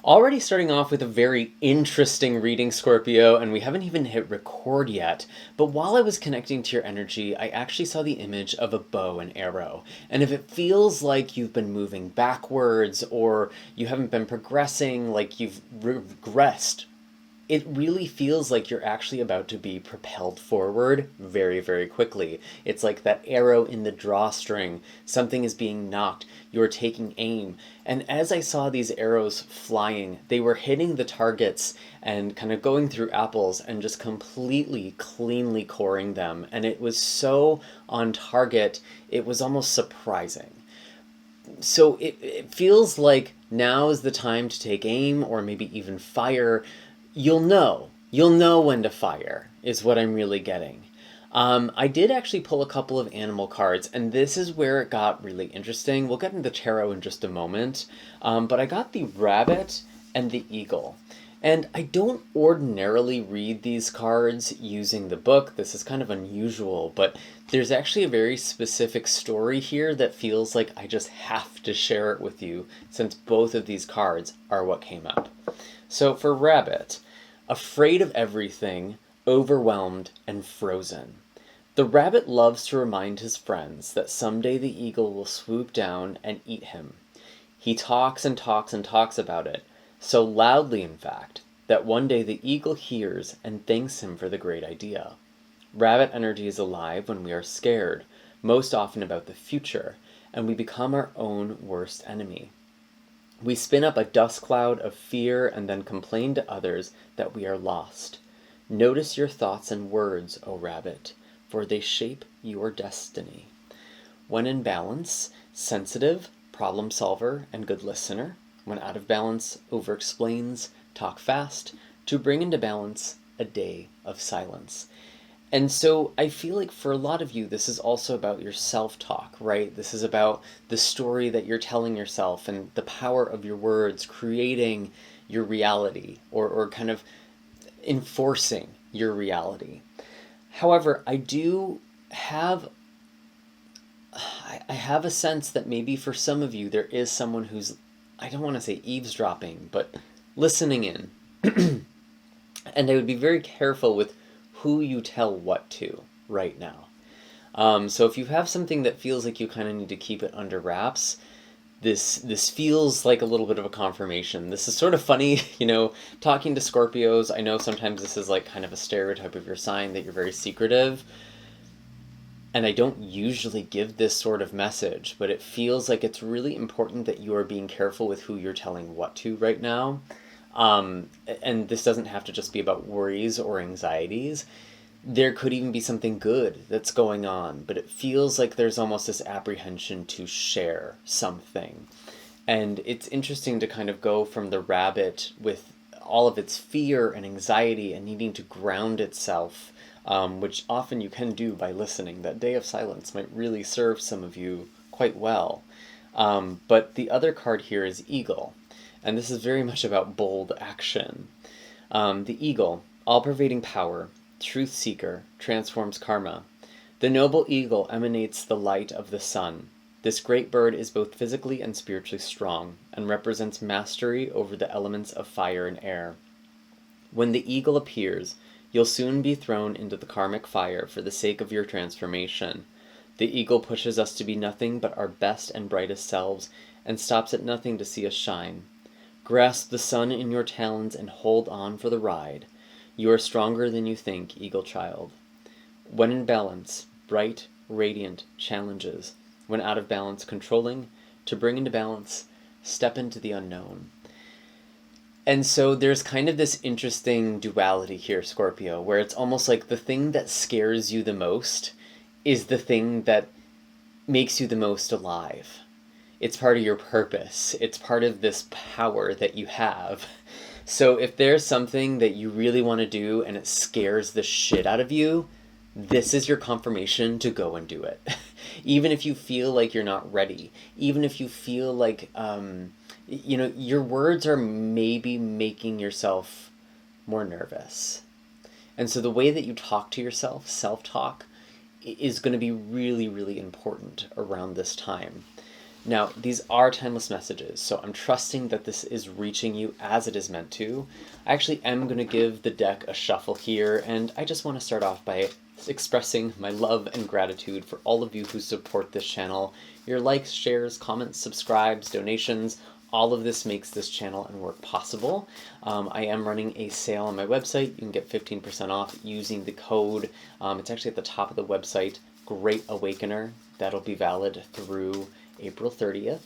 Already starting off with a very interesting reading, Scorpio, and we haven't even hit record yet. But while I was connecting to your energy, I actually saw the image of a bow and arrow. And if it feels like you've been moving backwards or you haven't been progressing, like you've regressed, it really feels like you're actually about to be propelled forward very, very quickly. It's like that arrow in the drawstring. Something is being knocked. You're taking aim. And as I saw these arrows flying, they were hitting the targets and kind of going through apples and just completely, cleanly coring them. And it was so on target, it was almost surprising. So it feels like now is the time to take aim or maybe even fire. You'll know when to fire is what I'm really getting. I did actually pull a couple of animal cards, and this is where it got really interesting. We'll get into tarot in just a moment, but I got the rabbit and the eagle. And I don't ordinarily read these cards using the book. This is kind of unusual, but there's actually a very specific story here that feels like I just have to share it with you since both of these cards are what came up. So for rabbit, afraid of everything, overwhelmed, and frozen. The rabbit loves to remind his friends that someday the eagle will swoop down and eat him. He talks and talks and talks about it, so loudly in fact, that one day the eagle hears and thanks him for the great idea. Rabbit energy is alive when we are scared, most often about the future, and we become our own worst enemy. We spin up a dust cloud of fear and then complain to others that we are lost. Notice your thoughts and words, O rabbit, for they shape your destiny. When in balance, sensitive, problem solver, and good listener. When out of balance, over-explains, talk fast. To bring into balance, a day of silence. And so I feel like for a lot of you, this is also about your self-talk, right? This is about the story that you're telling yourself and the power of your words, creating your reality or kind of enforcing your reality. However, I have a sense that maybe for some of you, there is someone who's, I don't want to say eavesdropping, but listening in. And I would be very careful with who you tell what to right now. So if you have something that feels like you kind of need to keep it under wraps, this feels like a little bit of a confirmation. This is sort of funny, talking to Scorpios. I know sometimes this is like kind of a stereotype of your sign that you're very secretive. And I don't usually give this sort of message, but it feels like it's really important that you are being careful with who you're telling what to right now. And this doesn't have to just be about worries or anxieties. There could even be something good that's going on, but it feels like there's almost this apprehension to share something. And it's interesting to kind of go from the rabbit with all of its fear and anxiety and needing to ground itself, which often you can do by listening. That day of silence might really serve some of you quite well. But the other card here is eagle. And this is very much about bold action. The eagle, all-pervading power, truth seeker, transforms karma. The noble eagle emanates the light of the sun. This great bird is both physically and spiritually strong, and represents mastery over the elements of fire and air. When the eagle appears, you'll soon be thrown into the karmic fire for the sake of your transformation. The eagle pushes us to be nothing but our best and brightest selves, and stops at nothing to see us shine. Grasp the sun in your talons and hold on for the ride. You are stronger than you think, eagle child. When in balance, bright, radiant, challenges. When out of balance, controlling. To bring into balance, step into the unknown. And so there's kind of this interesting duality here, Scorpio, where it's almost like the thing that scares you the most is the thing that makes you the most alive. It's part of your purpose. It's part of this power that you have. So if there's something that you really want to do and it scares the shit out of you, this is your confirmation to go and do it. Even if you feel like you're not ready, even if you feel like, your words are maybe making yourself more nervous. And so the way that you talk to yourself, self-talk, is going to be really, really important around this time. Now, these are timeless messages, so I'm trusting that this is reaching you as it is meant to. I actually am going to give the deck a shuffle here, and I just want to start off by expressing my love and gratitude for all of you who support this channel. Your likes, shares, comments, subscribes, donations, all of this makes this channel and work possible. I am running a sale on my website. You can get 15% off using the code. It's actually at the top of the website, Great Awakener. That'll be valid through April 30th,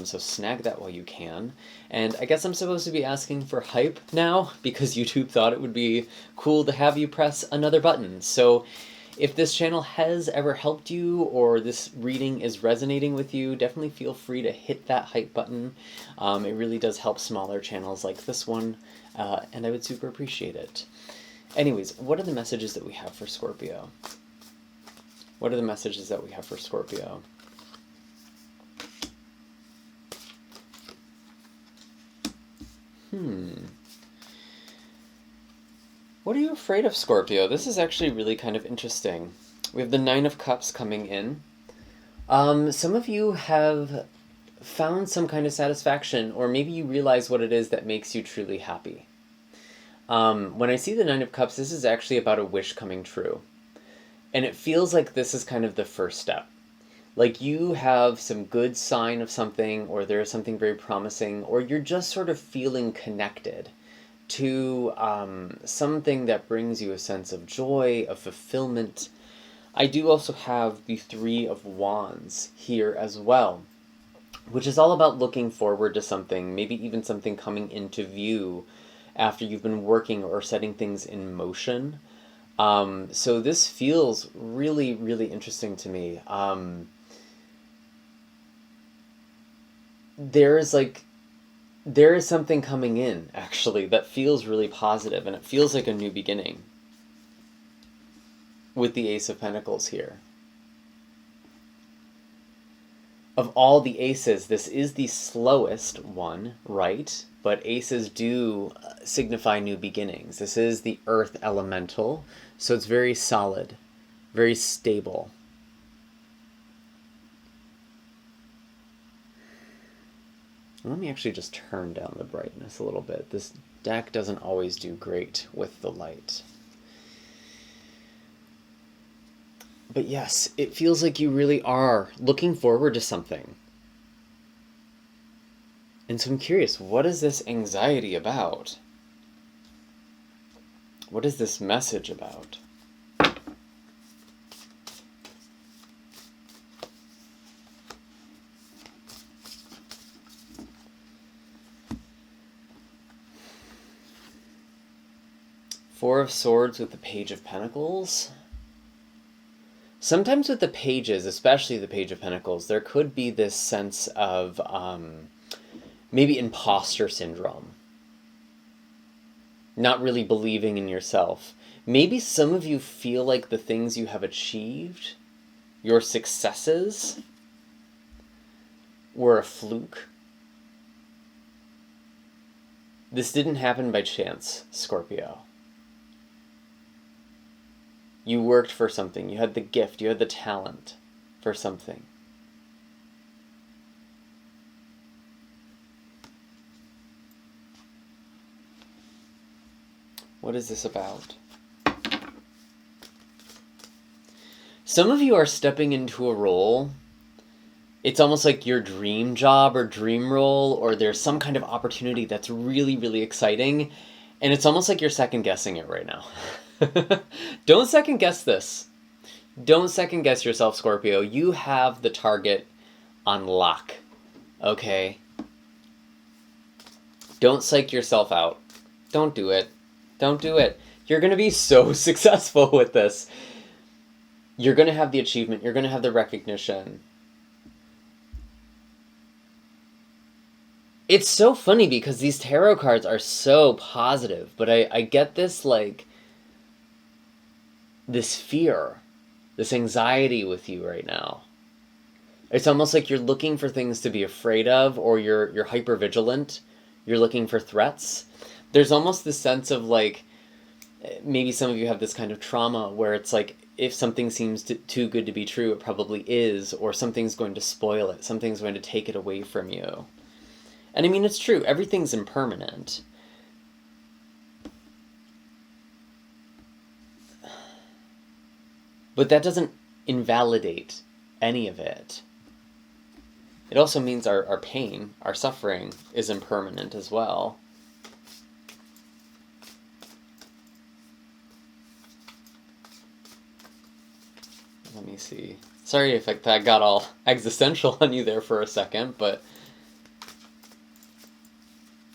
so snag that while you can. And I guess I'm supposed to be asking for hype now, because YouTube thought it would be cool to have you press another button. So if this channel has ever helped you, or this reading is resonating with you, definitely feel free to hit that hype button. It really does help smaller channels like this one, and I would super appreciate it. Anyways, what are the messages that we have for Scorpio? What are the messages that we have for Scorpio? What are you afraid of, Scorpio? This is actually really kind of interesting. We have the Nine of Cups coming in. Some of you have found some kind of satisfaction, or maybe you realize what it is that makes you truly happy. When I see the Nine of Cups, this is actually about a wish coming true. And it feels like this is kind of the first step. Like you have some good sign of something, or there's something very promising, or you're just sort of feeling connected to something that brings you a sense of joy, of fulfillment. I do also have the Three of Wands here as well, which is all about looking forward to something, maybe even something coming into view after you've been working or setting things in motion. So this feels really, really interesting to me. There is something coming in, actually, that feels really positive, and it feels like a new beginning with the Ace of Pentacles here. Of all the aces, this is the slowest one, right? But aces do signify new beginnings. This is the earth elemental, so it's very solid, very stable. Let me actually just turn down the brightness a little bit. This deck doesn't always do great with the light. But yes, it feels like you really are looking forward to something. And so I'm curious, what is this anxiety about? What is this message about? Four of Swords with the Page of Pentacles. Sometimes with the pages, especially the Page of Pentacles, there could be this sense of maybe imposter syndrome. Not really believing in yourself. Maybe some of you feel like the things you have achieved, your successes, were a fluke. This didn't happen by chance, Scorpio. You worked for something. You had the gift. You had the talent for something. What is this about? Some of you are stepping into a role. It's almost like your dream job or dream role, or there's some kind of opportunity that's really, really exciting, and it's almost like you're second guessing it right now. Don't second guess this. Don't second guess yourself, Scorpio. You have the target on lock. Okay? Don't psych yourself out. Don't do it. Don't do it. You're going to be so successful with this. You're going to have the achievement. You're going to have the recognition. It's so funny because these tarot cards are so positive, but I get this, like, this fear, this anxiety with you right now. It's almost like you're looking for things to be afraid of, or you're hyper vigilant. You're looking for threats. There's almost this sense of, like, maybe some of you have this kind of trauma where it's like if something seems too good to be true, it probably is, or something's going to spoil it, something's going to take it away from you. And I mean, it's true, everything's impermanent. But that doesn't invalidate any of it. It also means our pain, our suffering, is impermanent as well. Let me see. Sorry if that got all existential on you there for a second, but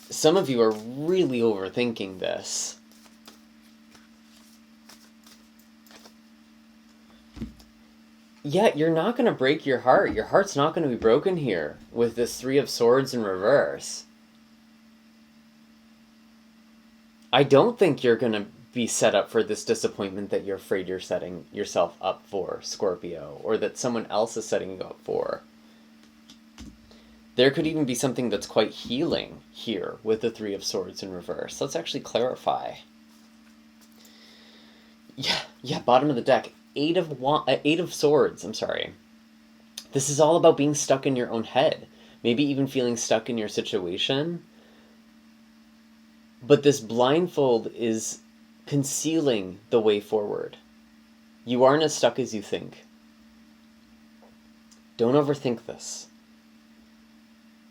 some of you are really overthinking this. Yeah, you're not going to break your heart. Your heart's not going to be broken here with this Three of Swords in reverse. I don't think you're going to be set up for this disappointment that you're afraid you're setting yourself up for, Scorpio, or that someone else is setting you up for. There could even be something that's quite healing here with the Three of Swords in reverse. Let's actually clarify. Yeah, bottom of the deck. Eight of Swords, I'm sorry. This is all about being stuck in your own head. Maybe even feeling stuck in your situation. But this blindfold is concealing the way forward. You aren't as stuck as you think. Don't overthink this.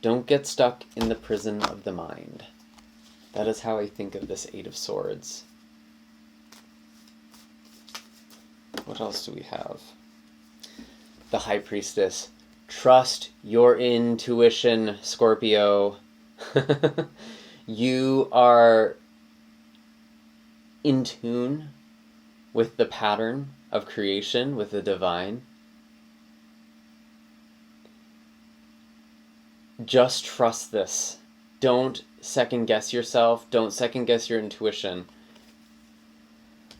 Don't get stuck in the prison of the mind. That is how I think of this Eight of Swords. What else do we have? The High Priestess. Trust your intuition, Scorpio. You are in tune with the pattern of creation, with the divine. Just trust this. Don't second guess yourself. Don't second guess your intuition.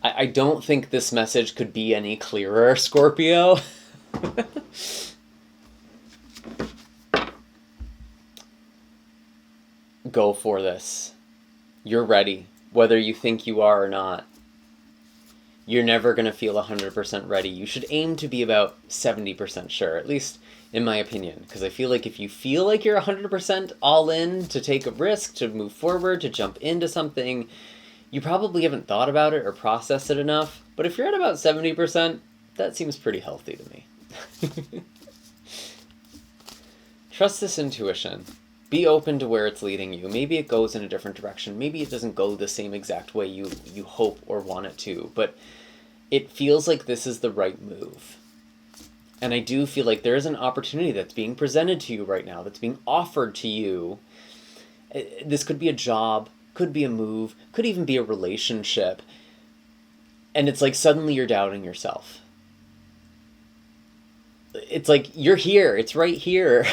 I don't think this message could be any clearer, Scorpio. Go for this. You're ready, whether you think you are or not. You're never going to feel 100% ready. You should aim to be about 70% sure, at least in my opinion. Because I feel like if you feel like you're 100% all in to take a risk, to move forward, to jump into something, you probably haven't thought about it or processed it enough. But if you're at about 70%, that seems pretty healthy to me. Trust this intuition. Be open to where it's leading you. Maybe it goes in a different direction. Maybe it doesn't go the same exact way you hope or want it to. But it feels like this is the right move. And I do feel like there is an opportunity that's being presented to you right now, that's being offered to you. This could be a job, could be a move, could even be a relationship. And it's like suddenly you're doubting yourself. It's like, you're here, it's right here.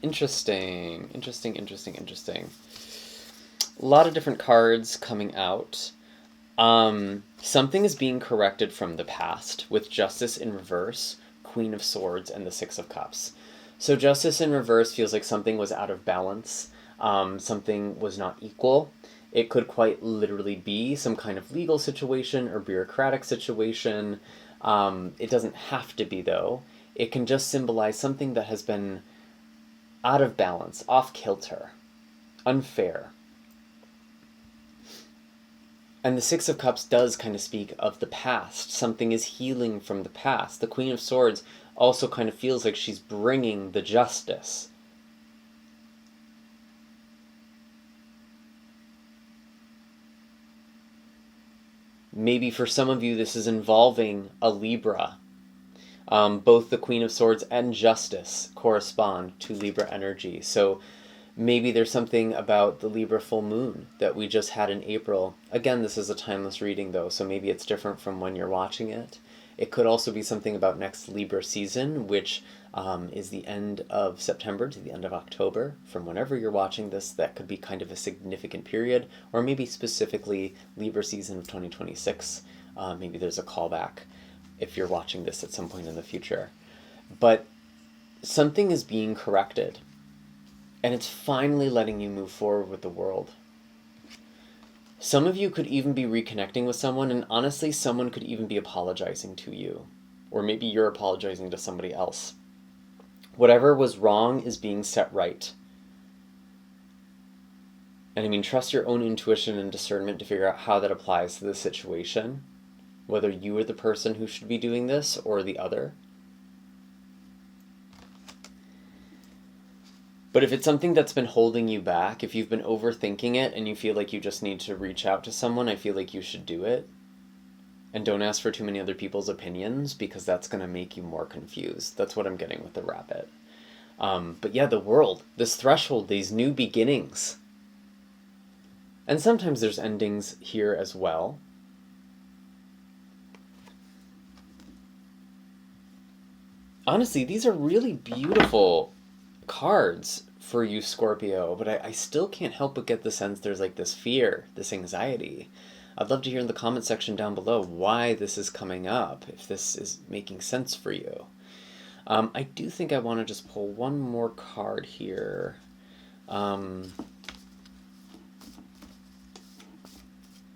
Interesting. A lot of different cards coming out. Something is being corrected from the past with Justice in reverse, Queen of Swords, and the Six of Cups. So Justice in reverse feels like something was out of balance. Something was not equal. It could quite literally be some kind of legal situation or bureaucratic situation. It doesn't have to be, though. It can just symbolize something that has been out of balance, off kilter, unfair. And the Six of Cups does kind of speak of the past. Something is healing from the past. The Queen of Swords also kind of feels like she's bringing the justice. Maybe for some of you this is involving a Libra. Both the Queen of Swords and Justice correspond to Libra energy. So maybe there's something about the Libra full moon that we just had in April. Again, this is a timeless reading, though, so maybe it's different from when you're watching it. It could also be something about next Libra season, which is the end of September to the end of October. From whenever you're watching this, that could be kind of a significant period, or maybe specifically Libra season of 2026. Maybe there's a callback if you're watching this at some point in the future. But something is being corrected, and it's finally letting you move forward with the world. Some of you could even be reconnecting with someone, and honestly, someone could even be apologizing to you. Or maybe you're apologizing to somebody else. Whatever was wrong is being set right. And I mean, trust your own intuition and discernment to figure out how that applies to the situation. Whether you are the person who should be doing this or the other. But if it's something that's been holding you back, if you've been overthinking it and you feel like you just need to reach out to someone, I feel like you should do it. And don't ask for too many other people's opinions, because that's going to make you more confused. That's what I'm getting with the rabbit. But yeah, the world, this threshold, these new beginnings. And sometimes there's endings here as well. Honestly, these are really beautiful cards for you, Scorpio, but I still can't help but get the sense there's like this fear, this anxiety. I'd love to hear in the comment section down below why this is coming up, if this is making sense for you. I do think I want to just pull one more card here. Are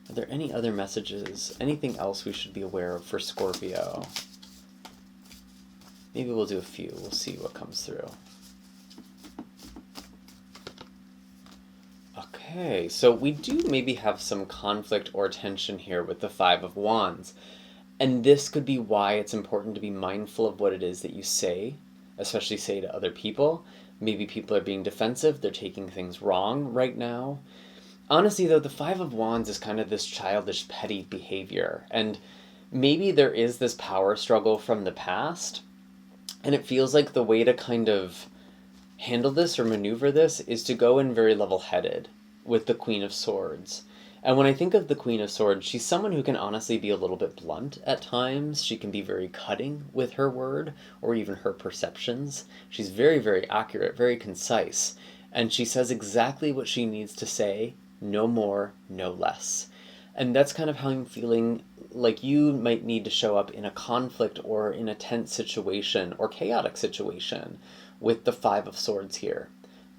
there any other messages, anything else we should be aware of for Scorpio? Maybe we'll do a few. We'll see what comes through. Okay, so we do maybe have some conflict or tension here with the Five of Wands. And this could be why it's important to be mindful of what it is that you say, especially say to other people. Maybe people are being defensive, they're taking things wrong right now. Honestly, though, the Five of Wands is kind of this childish, petty behavior. And maybe there is this power struggle from the past. And it feels like the way to kind of handle this or maneuver this is to go in very level-headed with the Queen of Swords. And when I think of the Queen of Swords, she's someone who can honestly be a little bit blunt at times. She can be very cutting with her word or even her perceptions. She's very, very accurate, very concise. And she says exactly what she needs to say, no more, no less. And that's kind of how I'm feeling like you might need to show up in a conflict or in a tense situation or chaotic situation with the Five of Swords here.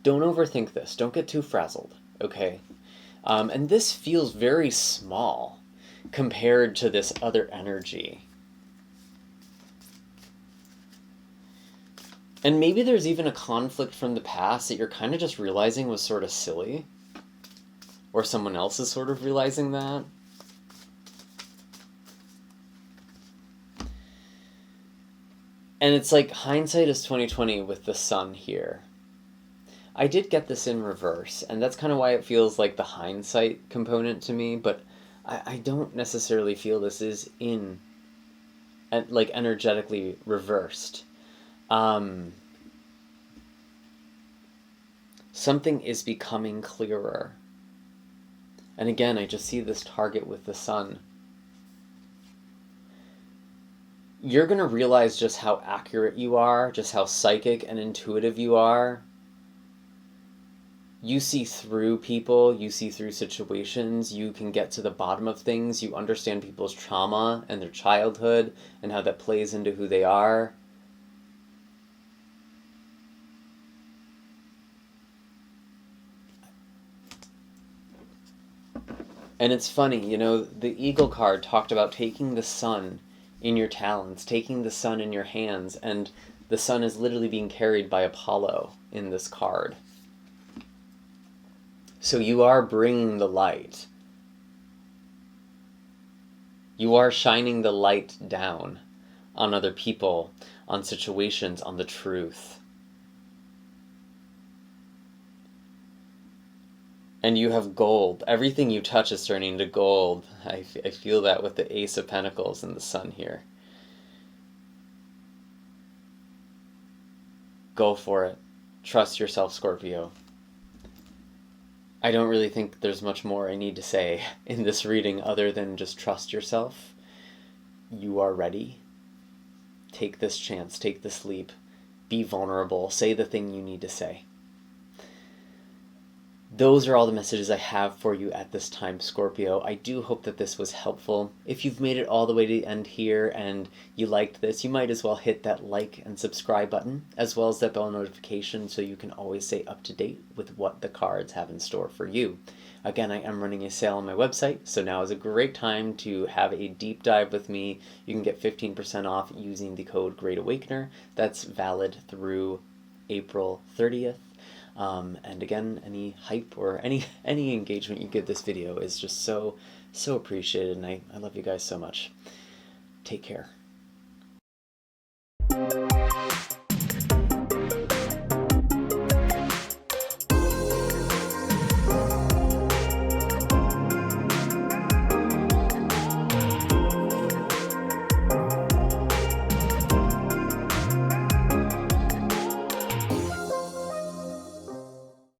Don't overthink this. Don't get too frazzled, okay? And this feels very small compared to this other energy. And maybe there's even a conflict from the past that you're kind of just realizing was sort of silly. Or someone else is sort of realizing that. And it's like hindsight is 20/20 with the Sun here. I did get this in reverse, and that's kind of why it feels like the hindsight component to me, but I don't necessarily feel this is in, like, energetically reversed. Something is becoming clearer. And again, I just see this target with the Sun. You're going to realize just how accurate you are, just how psychic and intuitive you are. You see through people, you see through situations, you can get to the bottom of things, you understand people's trauma and their childhood and how that plays into who they are. And it's funny, you know, the Eagle card talked about taking the sun in your talons, taking the sun in your hands, and the sun is literally being carried by Apollo in this card. So you are bringing the light. You are shining the light down on other people, on situations, on the truth. And you have gold. Everything you touch is turning to gold. I feel that with the Ace of Pentacles and the Sun here. Go for it. Trust yourself, Scorpio. I don't really think there's much more I need to say in this reading other than just trust yourself. You are ready. Take this chance, take this leap. Be vulnerable. Say the thing you need to say. those are all the messages I have for you at this time, Scorpio. I do hope that this was helpful. If you've made it all the way to the end here and you liked this, you might as well hit that like and subscribe button, as well as that bell notification, so you can always stay up to date with what the cards have in store for you. Again, I am running a sale on my website, so now is a great time to have a deep dive with me. You can get 15% off using the code Great Awakener. That's valid through April 30th. And again, any hype or any engagement you give this video is just so appreciated, and I love you guys so much. Take care.